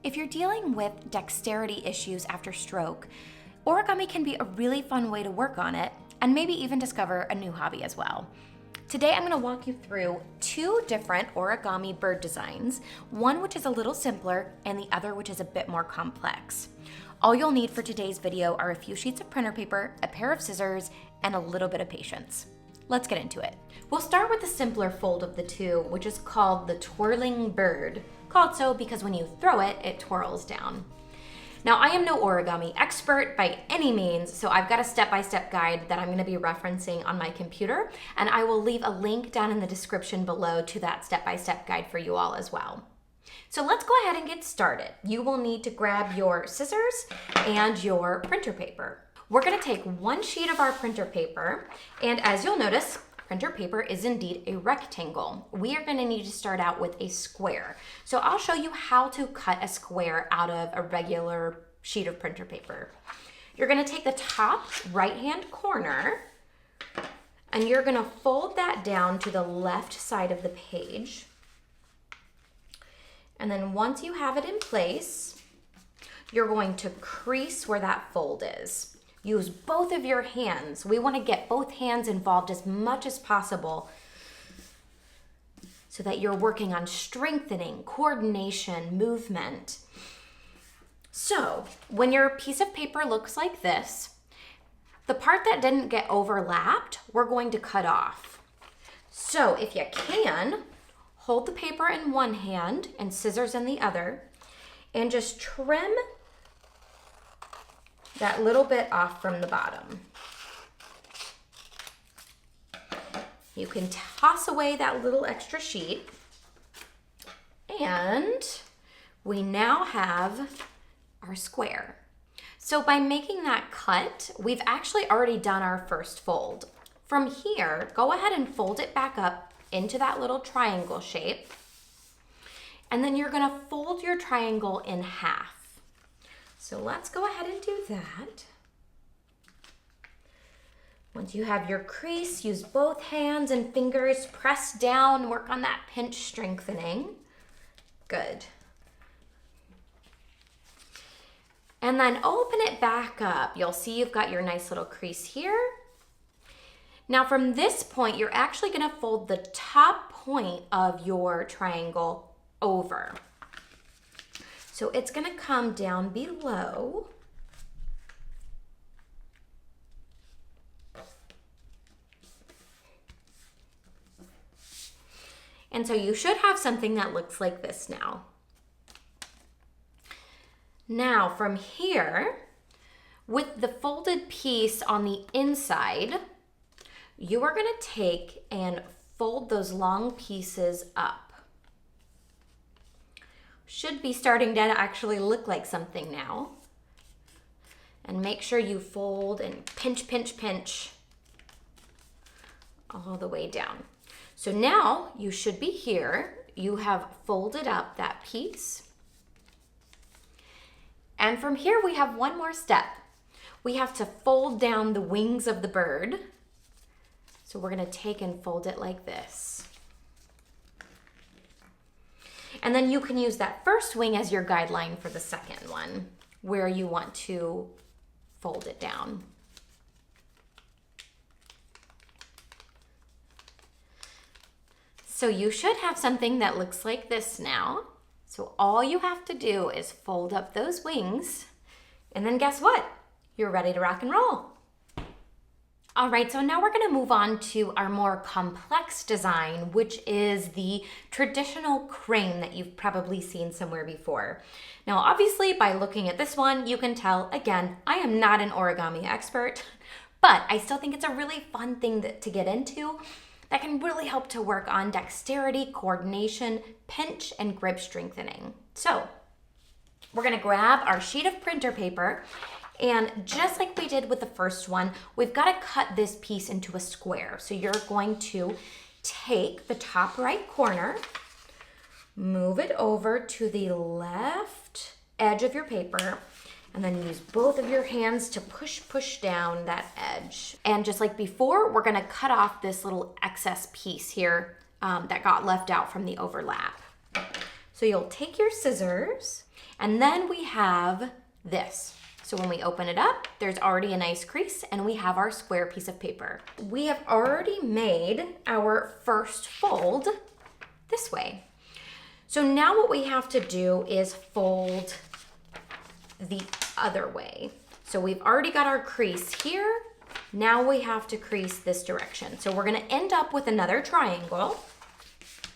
If you're dealing with dexterity issues after stroke, origami can be a really fun way to work on it and maybe even discover a new hobby as well. Today I'm going to walk you through two different origami bird designs, one which is a little simpler and the other which is a bit more complex. All you'll need for today's video are a few sheets of printer paper, a pair of scissors, and a little bit of patience. Let's get into it. We'll start with the simpler fold of the two, which is called the twirling bird, called so because when you throw it, it twirls down. Now, I am no origami expert by any means, so I've got a step-by-step guide that I'm going to be referencing on my computer, and I will leave a link down in the description below to that step-by-step guide for you all as well. So let's go ahead and get started. You will need to grab your scissors and your printer paper. We're going to take one sheet of our printer paper, and as you'll notice, printer paper is indeed a rectangle. We are going to need to start out with a square. So I'll show you how to cut a square out of a regular sheet of printer paper. You're going to take the top right-hand corner, and you're going to fold that down to the left side of the page. And then once you have it in place, you're going to crease where that fold is. Use both of your hands. We want to get both hands involved as much as possible so that you're working on strengthening, coordination, movement. So when your piece of paper looks like this, the part that didn't get overlapped, we're going to cut off. So if you can, hold the paper in one hand and scissors in the other, and just trim that little bit off from the bottom. You can toss away that little extra sheet, and we now have our square. So by making that cut, we've actually already done our first fold. From here, go ahead and fold it back up into that little triangle shape, and then you're gonna fold your triangle in half. So let's go ahead and do that. Once you have your crease, use both hands and fingers, press down, work on that pinch strengthening. Good. And then open it back up. You'll see you've got your nice little crease here. Now from this point, you're actually gonna fold the top point of your triangle over. So it's gonna come down below. And so you should have something that looks like this now. Now from here, with the folded piece on the inside, you are gonna take and fold those long pieces up. Should be starting to actually look like something now. And make sure you fold and pinch, pinch, pinch all the way down. So now you should be here. You have folded up that piece. And from here we have one more step. We have to fold down the wings of the bird. So we're gonna take and fold it like this. And then you can use that first wing as your guideline for the second one, where you want to fold it down. So you should have something that looks like this now. So all you have to do is fold up those wings, and then guess what? You're ready to rock and roll. All right, so now we're gonna move on to our more complex design, which is the traditional crane that you've probably seen somewhere before. Now, obviously, by looking at this one, you can tell, again, I am not an origami expert, but I still think it's a really fun thing to get into that can really help to work on dexterity, coordination, pinch, and grip strengthening. So, we're gonna grab our sheet of printer paper, and just like we did with the first one, we've got to cut this piece into a square. So you're going to take the top right corner, move it over to the left edge of your paper, and then use both of your hands to push down that edge. And just like before, we're gonna cut off this little excess piece here that got left out from the overlap. So you'll take your scissors And then we have this. So when we open it up, there's already a nice crease and we have our square piece of paper. We have already made our first fold this way. So now what we have to do is fold the other way. So we've already got our crease here. Now we have to crease this direction. So we're gonna end up with another triangle.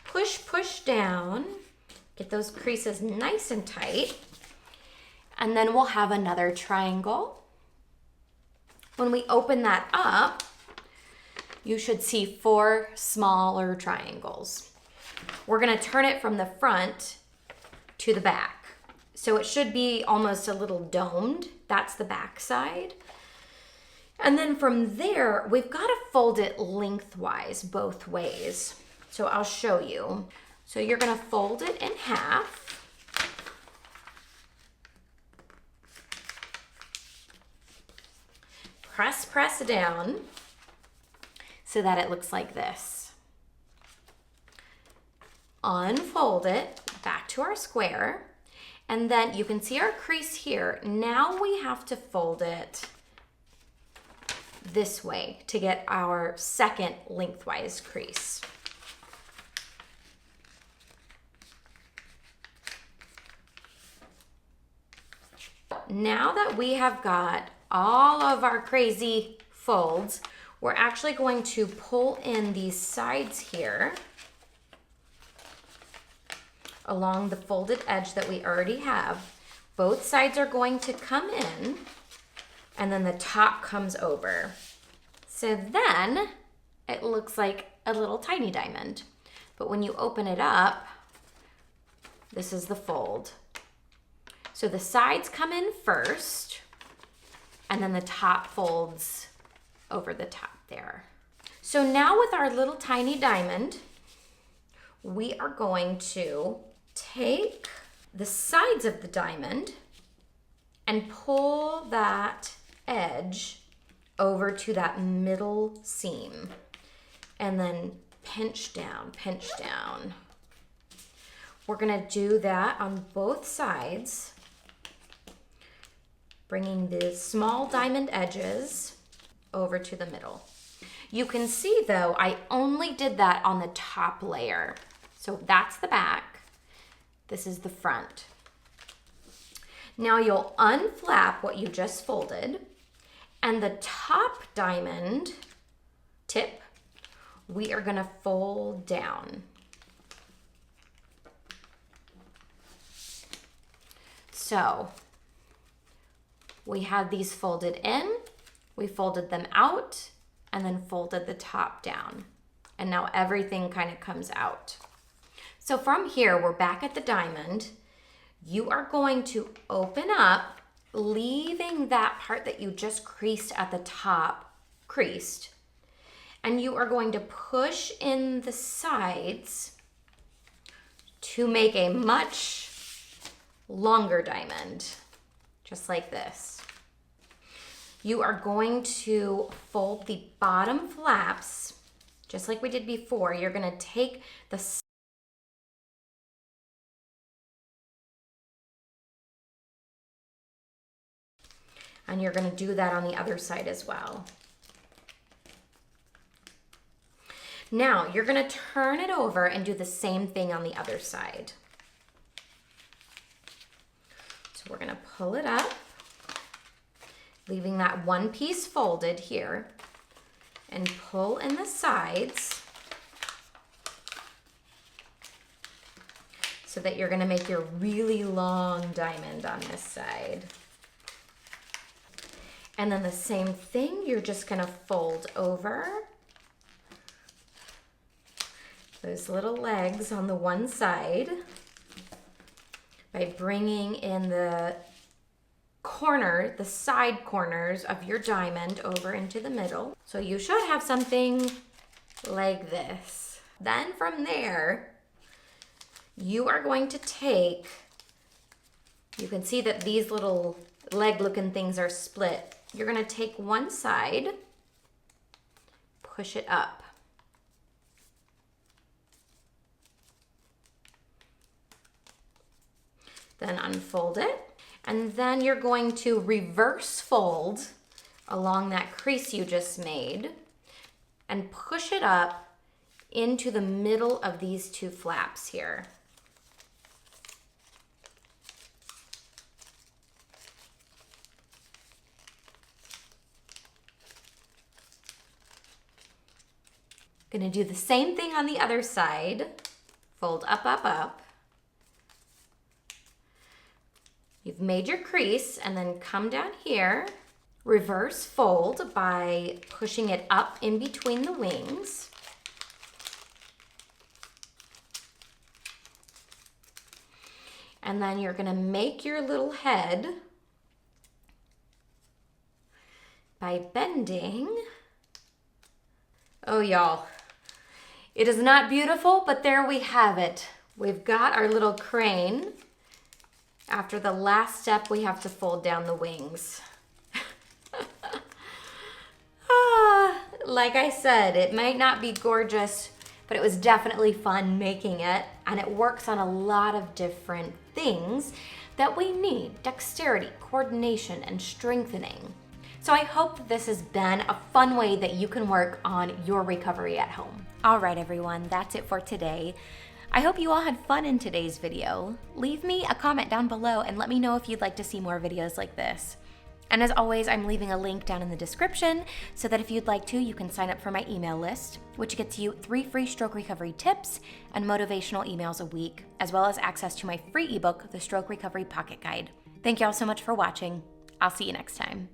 Push, push down. Get those creases nice and tight. And then we'll have another triangle. When we open that up, you should see 4 smaller triangles. We're gonna turn it from the front to the back. So it should be almost a little domed. That's the back side. And then from there, we've got to fold it lengthwise both ways. So I'll show you. So you're going to fold it in half. Press, press down so that it looks like this. Unfold it back to our square. And then you can see our crease here. Now we have to fold it this way to get our second lengthwise crease. Now that we have got all of our crazy folds, we're actually going to pull in these sides here along the folded edge that we already have. Both sides are going to come in and then the top comes over. So then it looks like a little tiny diamond. But when you open it up, this is the fold. So the sides come in first and then the top folds over the top there. So now with our little tiny diamond, we are going to take the sides of the diamond and pull that edge over to that middle seam and then pinch down, pinch down. We're gonna do that on both sides, bringing the small diamond edges over to the middle. You can see though, I only did that on the top layer. So that's the back. This is the front. Now you'll unflap what you just folded, and the top diamond tip, we are gonna fold down. So we had these folded in, we folded them out, and then folded the top down. And now everything kind of comes out. So from here, we're back at the diamond. You are going to open up, leaving that part that you just creased at the top creased. And you are going to push in the sides to make a much longer diamond, just like this. You are going to fold the bottom flaps, just like we did before. You're gonna take the and you're gonna do that on the other side as well. Now, you're gonna turn it over and do the same thing on the other side. So we're gonna pull it up, leaving that one piece folded here, and pull in the sides so that you're gonna make your really long diamond on this side. And then the same thing, you're just gonna fold over those little legs on the one side by bringing in the corner, the side corners of your diamond over into the middle. So you should have something like this. Then from there, you are going to take, you can see that these little leg looking things are split. You're gonna take one side, push it up. Then unfold it. And then you're going to reverse fold along that crease you just made and push it up into the middle of these two flaps here. Gonna do the same thing on the other side. Fold up, up, up. You've made your crease and then come down here, reverse fold by pushing it up in between the wings. And then you're gonna make your little head by bending. Oh, y'all, it is not beautiful, but there we have it. We've got our little crane. After the last step, we have to fold down the wings. Like I said, it might not be gorgeous, but it was definitely fun making it, and it works on a lot of different things that we need: dexterity, coordination, and strengthening. So I hope this has been a fun way that you can work on your recovery at home. All right, everyone, that's it for today. I hope you all had fun in today's video. Leave me a comment down below and let me know if you'd like to see more videos like this. And as always, I'm leaving a link down in the description so that if you'd like to, you can sign up for my email list, which gets you 3 free stroke recovery tips and motivational emails a week, as well as access to my free ebook, The Stroke Recovery Pocket Guide. Thank you all so much for watching. I'll see you next time.